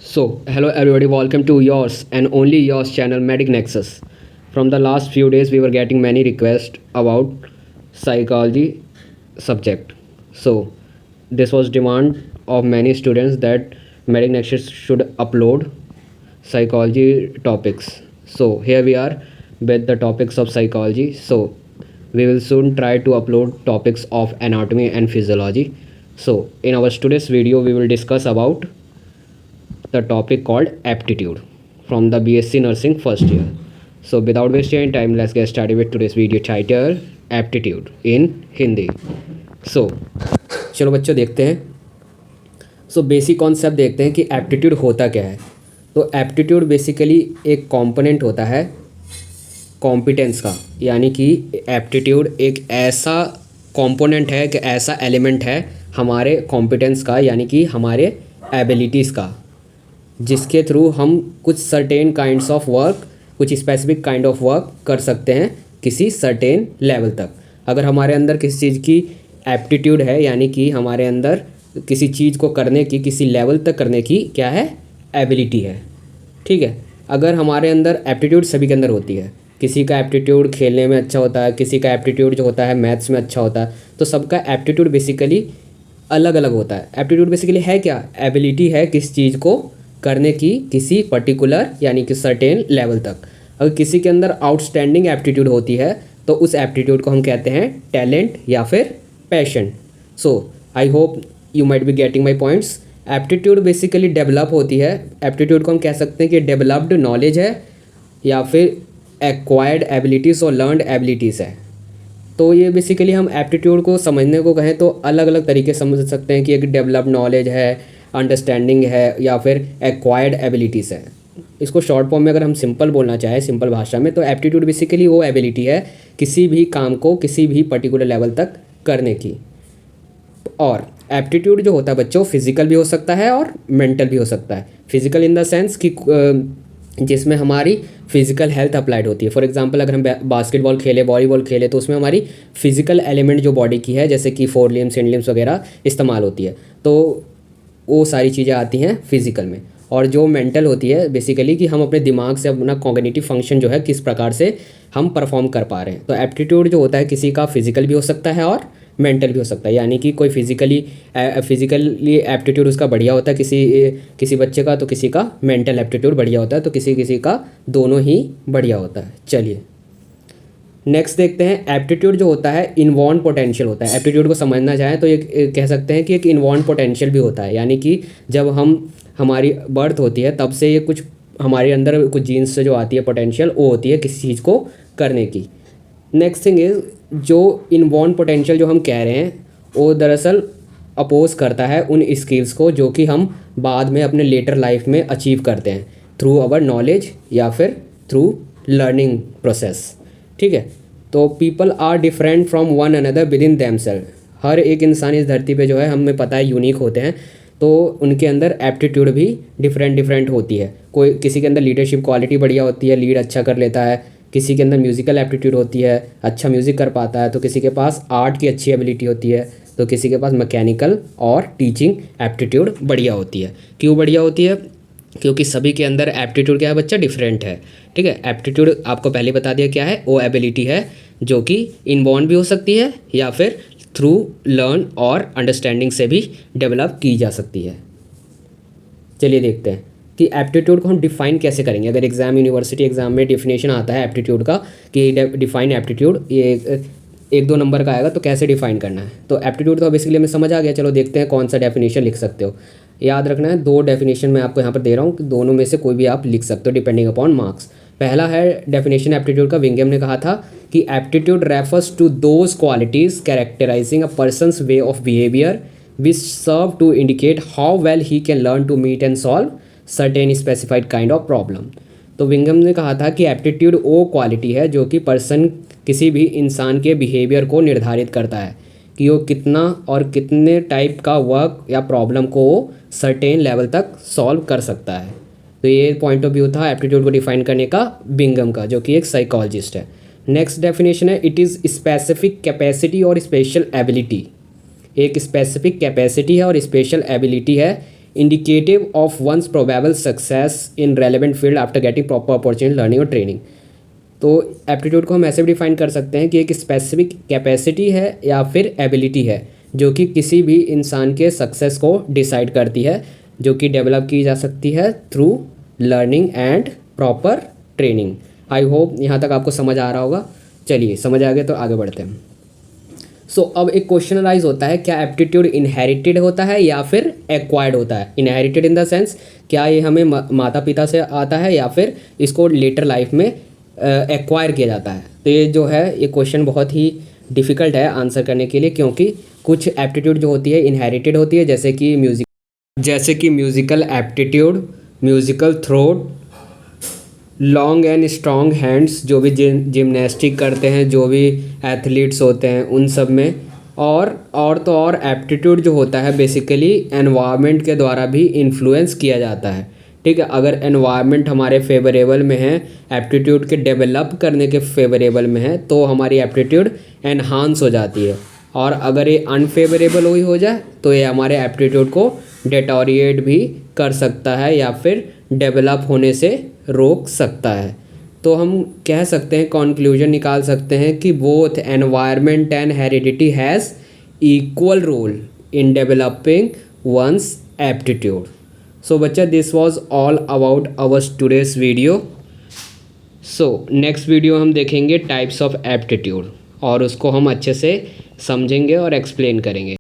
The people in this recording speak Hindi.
Hello everybody, welcome to yours and only yours channel Medic Nexus. From the last few days, we were getting many requests about psychology subject. So, this was demand of many students that Medic Nexus should upload psychology topics. So, here we are with the topics of psychology. So, we will soon try to upload topics of anatomy and physiology. So, in our today's video, we will discuss about the topic called aptitude from the BSc nursing first year. So without wasting any time, let's get started with today's video title aptitude in Hindi. So चलो बच्चों देखते हैं. सो बेसिक कॉन्सेप्ट देखते हैं कि एप्टीट्यूड होता क्या है. तो एप्टीट्यूड बेसिकली एक कंपोनेंट होता है कॉम्पिटेंस का, यानी कि एप्टीट्यूड एक ऐसा कंपोनेंट है, एक ऐसा एलिमेंट है हमारे कॉम्पिटेंस का, यानी कि हमारे एबिलिटीज़ का, जिसके थ्रू हम कुछ सर्टेन काइंड्स ऑफ वर्क, कुछ स्पेसिफिक काइंड ऑफ वर्क कर सकते हैं किसी सर्टेन लेवल तक. अगर हमारे अंदर किसी चीज़ की एप्टीट्यूड है, यानी कि हमारे अंदर किसी चीज़ को करने की, किसी लेवल तक करने की क्या है, एबिलिटी है. ठीक है. अगर हमारे अंदर एप्टीट्यूड सभी के अंदर होती है, किसी का एप्टीट्यूड खेलने में अच्छा होता है, किसी का एप्टीट्यूड जो होता है मैथ्स में अच्छा होता है, तो सबका एप्टीट्यूड बेसिकली अलग अलग होता है. एप्टीट्यूड बेसिकली है क्या, एबिलिटी है किस चीज़ को करने की किसी पर्टिकुलर यानी कि सर्टेन लेवल तक. अगर किसी के अंदर आउटस्टैंडिंग एप्टीट्यूड होती है तो उस एप्टीट्यूड को हम कहते हैं टैलेंट या फिर passion. So I hope you might be getting my points. Aptitude basically develop होती है. एप्टीट्यूड को हम कह सकते हैं कि डेवलप्ड नॉलेज है या फिर एक्वायर्ड एबिलिटीज़ और लर्नड एबिलिटीज़ है. तो ये बेसिकली हम एप्टीट्यूड को समझने को कहें तो अलग अलग तरीके समझ सकते हैं कि एक डेवलप्ड नॉलेज है, अंडरस्टैंडिंग है या फिर एक्वायर्ड एबिलिटीज़ है. इसको शॉर्ट फॉर्म में अगर हम सिंपल बोलना चाहें, सिंपल भाषा में, तो एप्टीट्यूड बेसिकली वो एबिलिटी है किसी भी काम को किसी भी पर्टिकुलर लेवल तक करने की. और एप्टीट्यूड जो होता है बच्चों, फिजिकल भी हो सकता है और मेंटल भी हो सकता है. फिजिकल इन द सेंस कि जिसमें हमारी फिजिकल हेल्थ अप्लाइड होती है. फॉर एग्जांपल अगर हम बास्केटबॉल खेले, वॉलीबॉल खेले, तो उसमें हमारी फिजिकल एलिमेंट जो बॉडी की है, जैसे कि 4 लिम्स, हिंड लिम्स वगैरह इस्तेमाल होती है, तो वो सारी चीज़ें आती हैं फिजिकल में. और जो मेंटल होती है बेसिकली कि हम अपने दिमाग से अपना कॉग्निटिव फंक्शन जो है किस प्रकार से हम परफॉर्म कर पा रहे हैं. तो एप्टीट्यूड जो होता है किसी का फिजिकल भी हो सकता है और मेंटल भी हो सकता है. यानी कि कोई फिजिकली एप्टीट्यूड उसका बढ़िया होता है किसी बच्चे का, तो किसी का मेंटल एप्टीट्यूड बढ़िया होता है, तो किसी का दोनों ही बढ़िया होता है. चलिए नेक्स्ट देखते हैं. एप्टीट्यूड जो होता है इनवॉर्न पोटेंशियल होता है. एप्टीट्यूड को समझना चाहें तो ये कह सकते हैं कि एक इनवॉर्न पोटेंशियल भी होता है, यानी कि जब हमारी बर्थ होती है तब से ये कुछ हमारे अंदर कुछ जीन्स से जो आती है पोटेंशियल, वो होती है किसी चीज़ को करने की. नेक्स्ट थिंग इज़, जो इनवॉर्न पोटेंशियल जो हम कह रहे हैं वो दरअसल अपोज करता है उन स्किल्स को जो कि हम बाद में अपने लेटर लाइफ में अचीव करते हैं थ्रू आवर नॉलेज या फिर थ्रू लर्निंग प्रोसेस. ठीक है. तो people are different from one another within themself. हर एक इंसान इस धरती पे जो है हमें पता है यूनिक होते हैं, तो उनके अंदर एप्टीट्यूड भी डिफरेंट होती है. कोई किसी के अंदर लीडरशिप क्वालिटी बढ़िया होती है, लीड अच्छा कर लेता है. किसी के अंदर म्यूज़िकल एप्टीट्यूड होती है, अच्छा म्यूज़िक कर पाता है. तो किसी के पास आर्ट की अच्छी एबिलिटी होती है, तो किसी के पास मैकेनिकल और टीचिंग एप्टीट्यूड बढ़िया होती है. क्यों बढ़िया होती है? क्योंकि सभी के अंदर एप्टीट्यूड क्या है बच्चा, डिफरेंट है. ठीक है. एप्टीट्यूड आपको पहले बता दिया क्या है, वो एबिलिटी है जो कि इनबॉर्न भी हो सकती है या फिर थ्रू लर्न और अंडरस्टैंडिंग से भी डेवलप की जा सकती है. चलिए देखते हैं कि एप्टीट्यूड को हम डिफ़ाइन कैसे करेंगे. अगर यूनिवर्सिटी एग्ज़ाम में डिफिनेशन आता है एप्टीट्यूड का कि डिफ़ाइन एप्टीट्यूड, ये 1-2 नंबर का आएगा, तो कैसे डिफ़ाइन करना है. तो एप्टीट्यूड तो बेसिकली हमें समझ आ गया. चलो देखते हैं कौन सा डेफिनेशन लिख सकते हो. याद रखना है 2 डेफिनेशन मैं आपको यहाँ पर दे रहा हूँ कि दोनों में से कोई भी आप लिख सकते हो डिपेंडिंग अपॉन मार्क्स. पहला है डेफिनेशन एप्टीट्यूड का, विंगम ने कहा था कि aptitude refers to those qualities characterising a person's way of behaviour which serve to indicate how well he can learn to meet and solve certain specified kind of problem. तो विंगम ने कहा था कि एप्टीट्यूड वो क्वालिटी है जो कि पर्सन किसी भी इंसान के बिहेवियर को निर्धारित करता है कि वो कितना और कितने टाइप का वर्क या प्रॉब्लम को सर्टेन लेवल तक सॉल्व कर सकता है. तो ये पॉइंट ऑफ व्यू था एप्टीट्यूड को डिफाइन करने का बिंगम का, जो कि एक साइकोलॉजिस्ट है. नेक्स्ट डेफिनेशन है, इट इज़ स्पेसिफिक कैपेसिटी और स्पेशल एबिलिटी. एक स्पेसिफिक कैपेसिटी है और स्पेशल एबिलिटी है indicative of one's probable success in relevant field after getting proper opportunity learning और ट्रेनिंग। तो एप्टीट्यूड को हम ऐसे भी डिफाइन कर सकते हैं कि एक स्पेसिफिक कैपेसिटी है या फिर एबिलिटी है जो कि किसी भी इंसान के सक्सेस को डिसाइड करती है, जो कि डेवलप की जा सकती है through learning and proper training. I hope यहाँ तक आपको समझ आ रहा होगा। चलिए समझ आ गया तो आगे बढ़ते हैं। सो अब एक क्वेश्चन राइज होता है, क्या एप्टीट्यूड इनहेरिटेड होता है या फिर एक्वायर्ड होता है? इनहेरिटेड इन द सेंस क्या ये हमें माता पिता से आता है या फिर इसको लेटर लाइफ में एक्वायर किया जाता है? तो ये जो है ये क्वेश्चन बहुत ही डिफ़िकल्ट है आंसर करने के लिए, क्योंकि कुछ एप्टीट्यूड जो होती है इनहेरिटेड होती है, जैसे कि musical aptitude, musical throat, long and strong hands, जो भी जिमनास्टिक करते हैं, जो भी एथलीट्स होते हैं उन सब में। और तो और एप्टीट्यूड जो होता है बेसिकली एनवायरनमेंट के द्वारा भी इन्फ्लुएंस किया जाता है। ठीक है, अगर एनवायरनमेंट हमारे फेवरेबल में है, एप्टीट्यूड के डेवलप करने के फेवरेबल में है, तो हमारी एप्टीट्यूड एनहांस हो जाती है। और अगर ये अनफेवरेबल हुई हो जाए तो ये हमारे एप्टीट्यूड को डेटोरिएट भी कर सकता है या फिर डेवलप होने से रोक सकता है। तो हम कह सकते हैं, कंक्लूजन निकाल सकते हैं कि both environment and heredity has equal role in developing one's aptitude. So बच्चा, this was all about our today's video. So next video हम देखेंगे टाइप्स ऑफ एप्टीट्यूड और उसको हम अच्छे से समझेंगे और एक्सप्लेन करेंगे।